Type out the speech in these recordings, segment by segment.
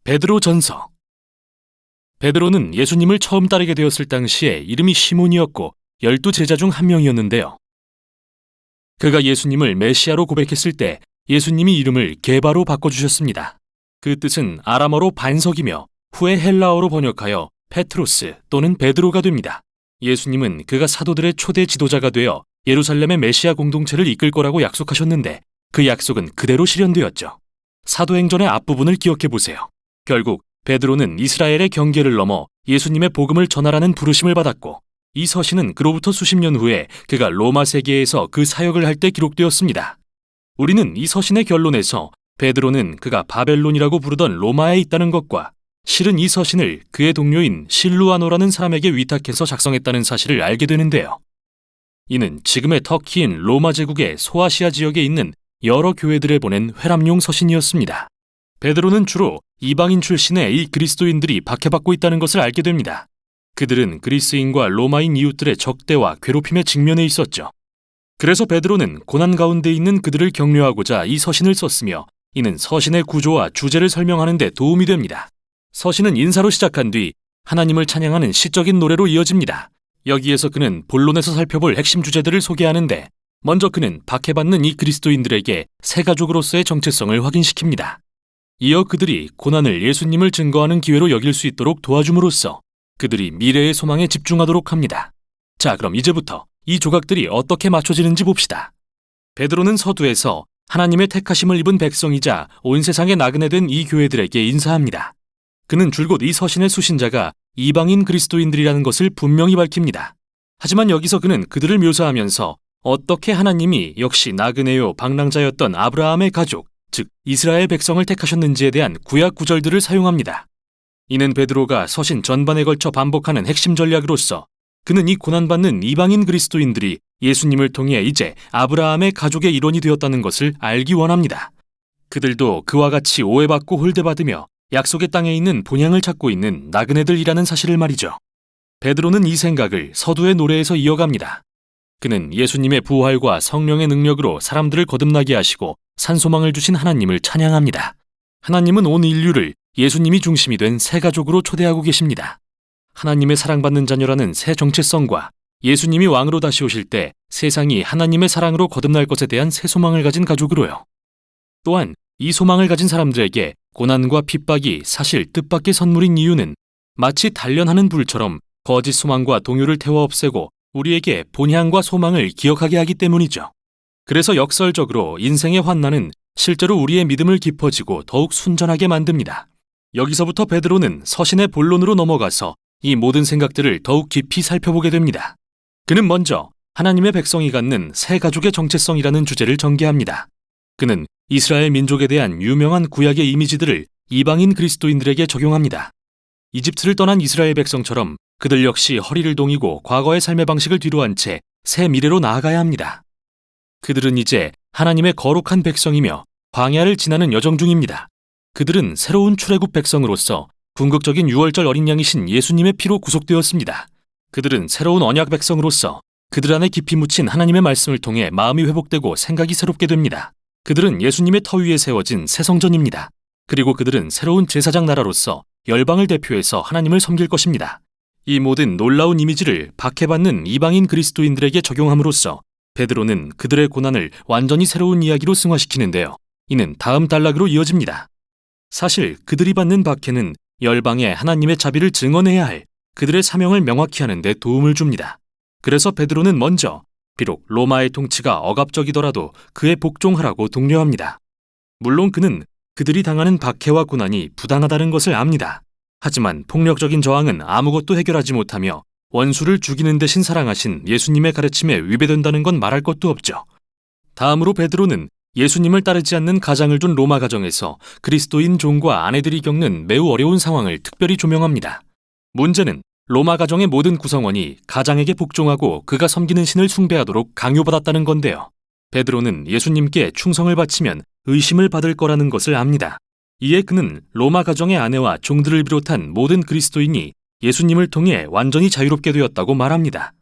베드로 전서. 베드로는 예수님을 처음 따르게 되었을 당시에 이름이 시몬이었고 12제자 중 한 명이었는데요. 그가 예수님을 메시아로 고백했을 때 예수님이 이름을 게바로 바꿔주셨습니다. 그 뜻은 아람어로 반석이며 후에 헬라어로 번역하여 페트로스 또는 베드로가 됩니다. 예수님은 그가 사도들의 초대 지도자가 되어 예루살렘의 메시아 공동체를 이끌 거라고 약속하셨는데 그 약속은 그대로 실현되었죠. 사도행전의 앞부분을 기억해 보세요. 결국 베드로는 이스라엘의 경계를 넘어 예수님의 복음을 전하라는 부르심을 받았고 이 서신은 그로부터 수십 년 후에 그가 로마 세계에서 그 사역을 할 때 기록되었습니다. 우리는 이 서신의 결론에서 베드로는 그가 바벨론이라고 부르던 로마에 있다는 것과 실은 이 서신을 그의 동료인 실루아노라는 사람에게 위탁해서 작성했다는 사실을 알게 되는데요. 이는 지금의 터키인 로마 제국의 소아시아 지역에 있는 여러 교회들에 보낸 회람용 서신이었습니다. 베드로는 주로 이방인 출신의 이 그리스도인들이 박해받고 있다는 것을 알게 됩니다. 그들은 그리스인과 로마인 이웃들의 적대와 괴롭힘에 직면해 있었죠. 그래서 베드로는 고난 가운데 있는 그들을 격려하고자 이 서신을 썼으며 이는 서신의 구조와 주제를 설명하는 데 도움이 됩니다. 서신은 인사로 시작한 뒤 하나님을 찬양하는 시적인 노래로 이어집니다. 여기에서 그는 본론에서 살펴볼 핵심 주제들을 소개하는데 먼저 그는 박해받는 이 그리스도인들에게 새 가족으로서의 정체성을 확인시킵니다. 이어 그들이 고난을 예수님을 증거하는 기회로 여길 수 있도록 도와줌으로써 그들이 미래의 소망에 집중하도록 합니다. 자, 그럼 이제부터 이 조각들이 어떻게 맞춰지는지 봅시다. 베드로는 서두에서 하나님의 택하심을 입은 백성이자 온 세상에 나그네 된 이 교회들에게 인사합니다. 그는 줄곧 이 서신의 수신자가 이방인 그리스도인들이라는 것을 분명히 밝힙니다. 하지만 여기서 그는 그들을 묘사하면서 어떻게 하나님이 역시 나그네요 방랑자였던 아브라함의 가족, 즉 이스라엘 백성을 택하셨는지에 대한 구약 구절들을 사용합니다. 이는 베드로가 서신 전반에 걸쳐 반복하는 핵심 전략으로서 그는 이 고난받는 이방인 그리스도인들이 예수님을 통해 이제 아브라함의 가족의 일원이 되었다는 것을 알기 원합니다. 그들도 그와 같이 오해받고 홀대받으며 약속의 땅에 있는 본향을 찾고 있는 나그네들이라는 사실을 말이죠. 베드로는 이 생각을 서두의 노래에서 이어갑니다. 그는 예수님의 부활과 성령의 능력으로 사람들을 거듭나게 하시고 산소망을 주신 하나님을 찬양합니다. 하나님은 온 인류를 예수님이 중심이 된 새 가족으로 초대하고 계십니다. 하나님의 사랑받는 자녀라는 새 정체성과 예수님이 왕으로 다시 오실 때 세상이 하나님의 사랑으로 거듭날 것에 대한 새 소망을 가진 가족으로요. 또한 이 소망을 가진 사람들에게 고난과 핍박이 사실 뜻밖의 선물인 이유는 마치 단련하는 불처럼 거짓 소망과 동요를 태워 없애고 우리에게 본향과 소망을 기억하게 하기 때문이죠. 그래서 역설적으로 인생의 환난은 실제로 우리의 믿음을 깊어지고 더욱 순전하게 만듭니다. 여기서부터 베드로는 서신의 본론으로 넘어가서 이 모든 생각들을 더욱 깊이 살펴보게 됩니다. 그는 먼저 하나님의 백성이 갖는 새 가족의 정체성이라는 주제를 전개합니다. 그는 이스라엘 민족에 대한 유명한 구약의 이미지들을 이방인 그리스도인들에게 적용합니다. 이집트를 떠난 이스라엘 백성처럼 그들 역시 허리를 동이고 과거의 삶의 방식을 뒤로한 채 새 미래로 나아가야 합니다. 그들은 이제 하나님의 거룩한 백성이며 광야를 지나는 여정 중입니다. 그들은 새로운 출애굽 백성으로서 궁극적인 유월절 어린 양이신 예수님의 피로 구속되었습니다. 그들은 새로운 언약 백성으로서 그들 안에 깊이 묻힌 하나님의 말씀을 통해 마음이 회복되고 생각이 새롭게 됩니다. 그들은 예수님의 터 위에 세워진 새 성전입니다. 그리고 그들은 새로운 제사장 나라로서 열방을 대표해서 하나님을 섬길 것입니다. 이 모든 놀라운 이미지를 박해받는 이방인 그리스도인들에게 적용함으로써 베드로는 그들의 고난을 완전히 새로운 이야기로 승화시키는데요. 이는 다음 단락으로 이어집니다. 사실 그들이 받는 박해는 열방에 하나님의 자비를 증언해야 할 그들의 사명을 명확히 하는 데 도움을 줍니다. 그래서 베드로는 먼저 비록 로마의 통치가 억압적이더라도 그에 복종하라고 독려합니다. 물론 그는 그들이 당하는 박해와 고난이 부당하다는 것을 압니다. 하지만 폭력적인 저항은 아무것도 해결하지 못하며 원수를 죽이는 대신 사랑하신 예수님의 가르침에 위배된다는 건 말할 것도 없죠. 다음으로 베드로는 예수님을 따르지 않는 가장을 둔 로마 가정에서 그리스도인 종과 아내들이 겪는 매우 어려운 상황을 특별히 조명합니다. 문제는 로마 가정의 모든 구성원이 가장에게 복종하고 그가 섬기는 신을 숭배하도록 강요받았다는 건데요. 베드로는 예수님께 충성을 바치면 의심을 받을 거라는 것을 압니다. 이에 그는 로마 가정의 아내와 종들을 비롯한 모든 그리스도인이 예수님을 통해 완전히 자유롭게 되었다고 말합니다.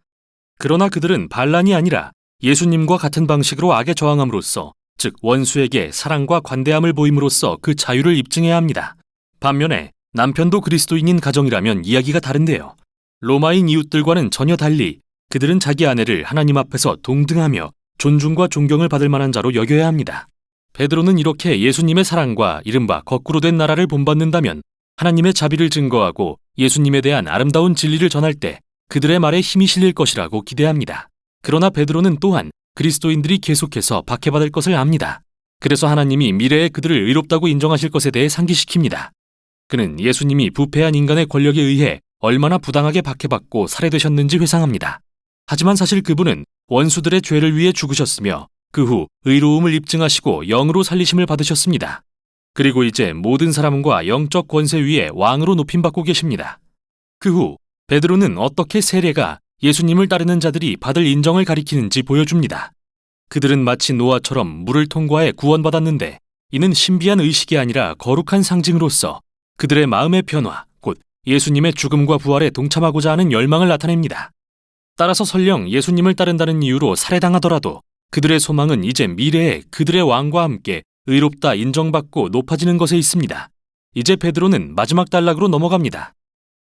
그러나 그들은 반란이 아니라 예수님과 같은 방식으로 악에 저항함으로써, 즉 원수에게 사랑과 관대함을 보임으로써 그 자유를 입증해야 합니다. 반면에 남편도 그리스도인인 가정이라면 이야기가 다른데요. 로마인 이웃들과는 전혀 달리 그들은 자기 아내를 하나님 앞에서 동등하며 존중과 존경을 받을 만한 자로 여겨야 합니다. 베드로는 이렇게 예수님의 사랑과 이른바 거꾸로 된 나라를 본받는다면 하나님의 자비를 증거하고 예수님에 대한 아름다운 진리를 전할 때 그들의 말에 힘이 실릴 것이라고 기대합니다. 그러나 베드로는 또한 그리스도인들이 계속해서 박해받을 것을 압니다. 그래서 하나님이 미래에 그들을 의롭다고 인정하실 것에 대해 상기시킵니다. 그는 예수님이 부패한 인간의 권력에 의해 얼마나 부당하게 박해받고 살해되셨는지 회상합니다. 하지만 사실 그분은 원수들의 죄를 위해 죽으셨으며 그 후 의로움을 입증하시고 영으로 살리심을 받으셨습니다. 그리고 이제 모든 사람과 영적 권세 위에 왕으로 높임받고 계십니다. 그 후 베드로는 어떻게 세례가 예수님을 따르는 자들이 받을 인정을 가리키는지 보여줍니다. 그들은 마치 노아처럼 물을 통과해 구원받았는데 이는 신비한 의식이 아니라 거룩한 상징으로서 그들의 마음의 변화, 곧 예수님의 죽음과 부활에 동참하고자 하는 열망을 나타냅니다. 따라서 설령 예수님을 따른다는 이유로 살해당하더라도 그들의 소망은 이제 미래에 그들의 왕과 함께 의롭다 인정받고 높아지는 것에 있습니다. 이제 베드로는 마지막 단락으로 넘어갑니다.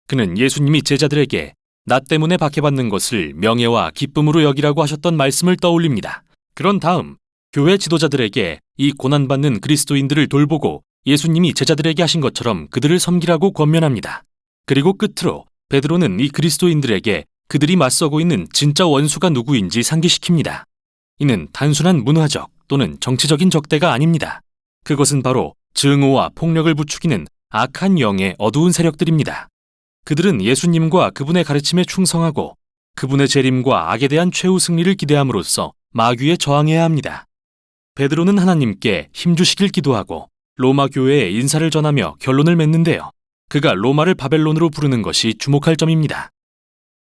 그는 예수님이 제자들에게 나 때문에 박해받는 것을 명예와 기쁨으로 여기라고 하셨던 말씀을 떠올립니다. 그런 다음 교회 지도자들에게 이 고난받는 그리스도인들을 돌보고 예수님이 제자들에게 하신 것처럼 그들을 섬기라고 권면합니다. 그리고 끝으로 베드로는 이 그리스도인들에게 그들이 맞서고 있는 진짜 원수가 누구인지 상기시킵니다. 이는 단순한 문화적 또는 정치적인 적대가 아닙니다. 그것은 바로 증오와 폭력을 부추기는 악한 영의 어두운 세력들입니다. 그들은 예수님과 그분의 가르침에 충성하고 그분의 재림과 악에 대한 최후 승리를 기대함으로써 마귀에 저항해야 합니다. 베드로는 하나님께 힘주시길 기도하고 로마 교회에 인사를 전하며 결론을 맺는데요. 그가 로마를 바벨론으로 부르는 것이 주목할 점입니다.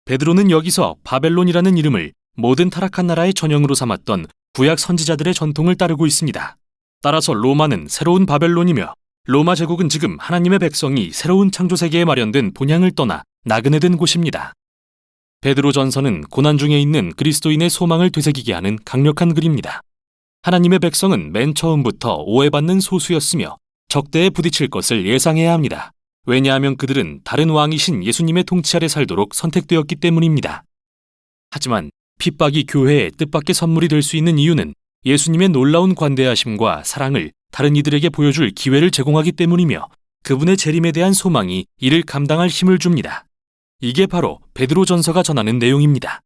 베드로는 여기서 바벨론이라는 이름을 모든 타락한 나라의 전형으로 삼았던 구약 선지자들의 전통을 따르고 있습니다. 따라서 로마는 새로운 바벨론이며 로마 제국은 지금 하나님의 백성이 새로운 창조 세계에 마련된 본향을 떠나 나그네 된 곳입니다. 베드로 전서는 고난 중에 있는 그리스도인의 소망을 되새기게 하는 강력한 글입니다. 하나님의 백성은 맨 처음부터 오해받는 소수였으며 적대에 부딪힐 것을 예상해야 합니다. 왜냐하면 그들은 다른 왕이신 예수님의 통치 아래 살도록 선택되었기 때문입니다. 하지만 핍박이 교회의 뜻밖의 선물이 될 수 있는 이유는 예수님의 놀라운 관대하심과 사랑을 다른 이들에게 보여줄 기회를 제공하기 때문이며 그분의 재림에 대한 소망이 이를 감당할 힘을 줍니다. 이게 바로 베드로 전서가 전하는 내용입니다.